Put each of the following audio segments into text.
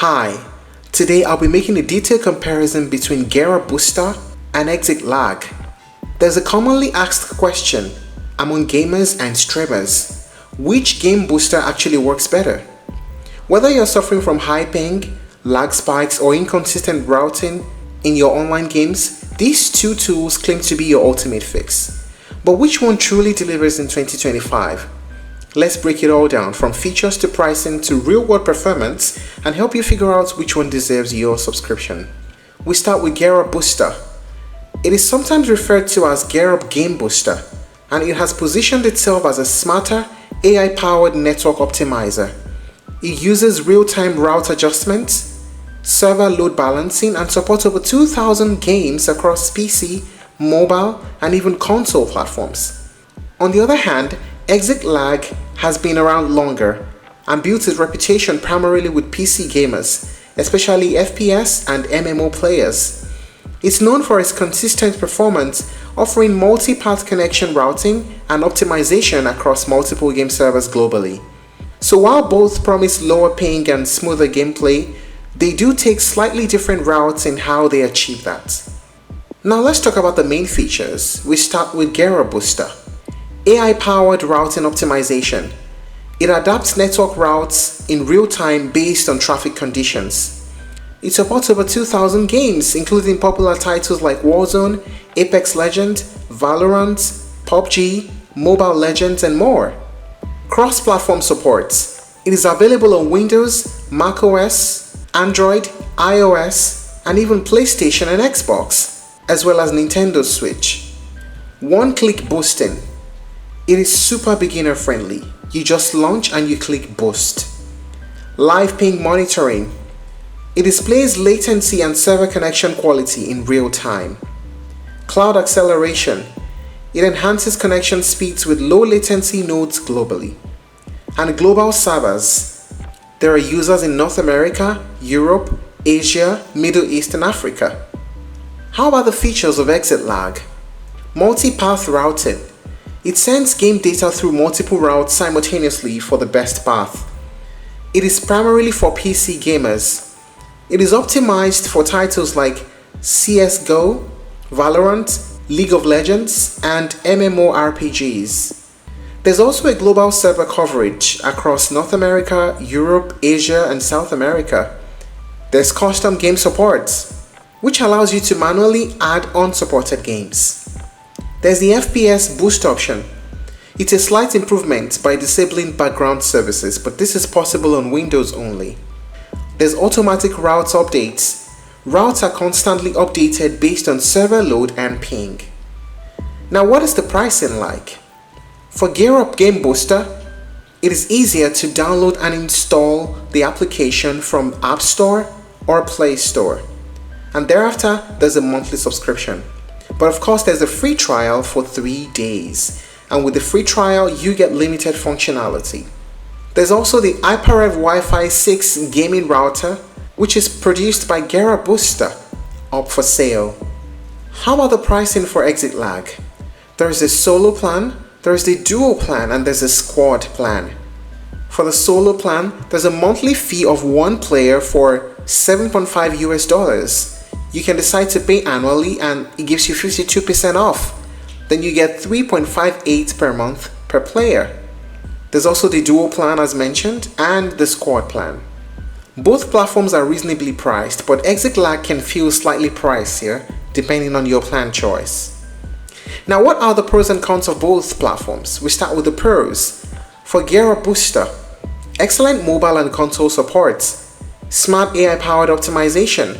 Hi, today I'll be making a detailed comparison between GearUP Booster and ExitLag. There's a commonly asked question among gamers and streamers: which game booster actually works better? Whether you're suffering from high ping, lag spikes, or inconsistent routing in your online games, these two tools claim to be your ultimate fix. But which one truly delivers in 2025? Let's break it all down, from features to pricing to real-world performance, and help you figure out which one deserves your subscription. We start with GearUP Booster. It is sometimes referred to as GearUP Game Booster, and it has positioned itself as a smarter, AI-powered network optimizer. It uses real-time route adjustments, server load balancing, and supports over 2,000 games across PC, mobile, and even console platforms. On the other hand, ExitLag has been around longer and built its reputation primarily with PC gamers, especially FPS and MMO players. It's known for its consistent performance, offering multi-path connection routing and optimization across multiple game servers globally. So while both promise lower ping and smoother gameplay, they do take slightly different routes in how they achieve that. Now let's talk about the main features. We start with GearUP Booster. AI-powered routing optimization. It adapts network routes in real time based on traffic conditions. It supports over 2,000 games, including popular titles like Warzone, Apex Legends, Valorant, PUBG, Mobile Legends, and more. Cross-platform support. It is available on Windows, macOS, Android, iOS, and even PlayStation and Xbox, as well as Nintendo Switch. One-click boosting. It is super beginner friendly. You just launch and you click boost. Live ping monitoring. It displays latency and server connection quality in real time. Cloud acceleration. It enhances connection speeds with low latency nodes globally. And global servers. There are users in North America, Europe, Asia, Middle East, and Africa. How about the features of ExitLag? Multi-path routing. It sends game data through multiple routes simultaneously for the best path. It is primarily for PC gamers. It is optimized for titles like CSGO, Valorant, League of Legends, and MMORPGs. There's also a global server coverage across North America, Europe, Asia, and South America. There's custom game support, which allows you to manually add unsupported games. There's the FPS boost option. It's a slight improvement by disabling background services, but this is possible on Windows only. There's automatic routes updates. Routes are constantly updated based on server load and ping. Now, what is the pricing like? For GearUP Game Booster, it is easier to download and install the application from App Store or Play Store. And thereafter, there's a monthly subscription. But of course, there's a free trial for 3 days, and with the free trial you get limited functionality. There's also the HyperRev Wi-Fi 6 gaming router, which is produced by GearUP Booster, up for sale. How about the pricing for ExitLag? There's a solo plan, there's the duo plan, and there's a squad plan. For the solo plan, there's a monthly fee of one player for $7.5 US. You can decide to pay annually and it gives you 52% off. Then you get $3.58 per month per player. There's also the dual plan as mentioned and the squad plan. Both platforms are reasonably priced, but ExitLag can feel slightly pricier depending on your plan choice. Now, what are the pros and cons of both platforms? We start with the pros. For GearUP Booster, excellent mobile and console support, smart AI-powered optimization,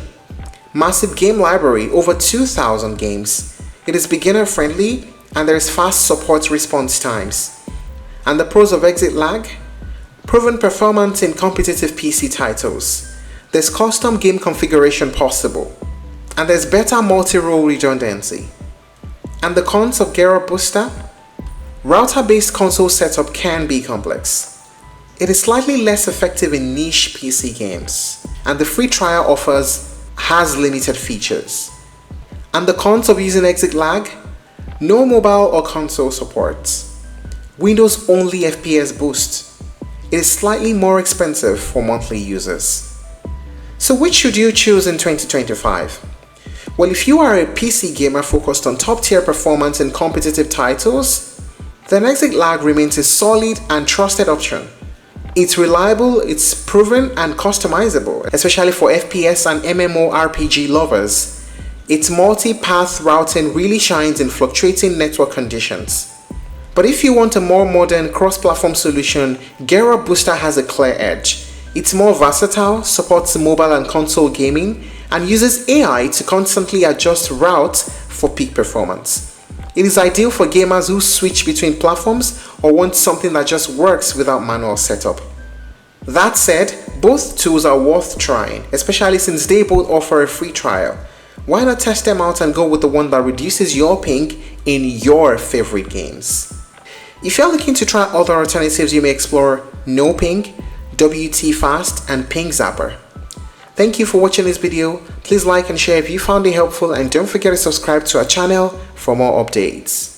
massive game library, over 2,000 games. It is beginner friendly and there is fast support response times. And the pros of ExitLag? Proven performance in competitive PC titles. There's custom game configuration possible. And there's better multi-role redundancy. And the cons of GearUP Booster? Router-based console setup can be complex. It is slightly less effective in niche PC games. And the free trial has limited features. And the cons of using ExitLag? No mobile or console support. Windows only FPS boost. It is slightly more expensive for monthly users. So which should you choose in 2025? Well, if you are a PC gamer focused on top-tier performance and competitive titles, then ExitLag remains a solid and trusted option. It's reliable, it's proven and customizable, especially for FPS and MMORPG lovers. Its multi-path routing really shines in fluctuating network conditions. But if you want a more modern cross-platform solution, GearUP Booster has a clear edge. It's more versatile, supports mobile and console gaming, and uses AI to constantly adjust routes for peak performance. It is ideal for gamers who switch between platforms or want something that just works without manual setup. That said, both tools are worth trying, especially since they both offer a free trial. Why not test them out and go with the one that reduces your ping in your favorite games? If you're looking to try other alternatives, you may explore NoPing, WT Fast, and Ping Zapper. Thank you for watching this video. Please like and share if you found it helpful, and don't forget to subscribe to our channel for more updates.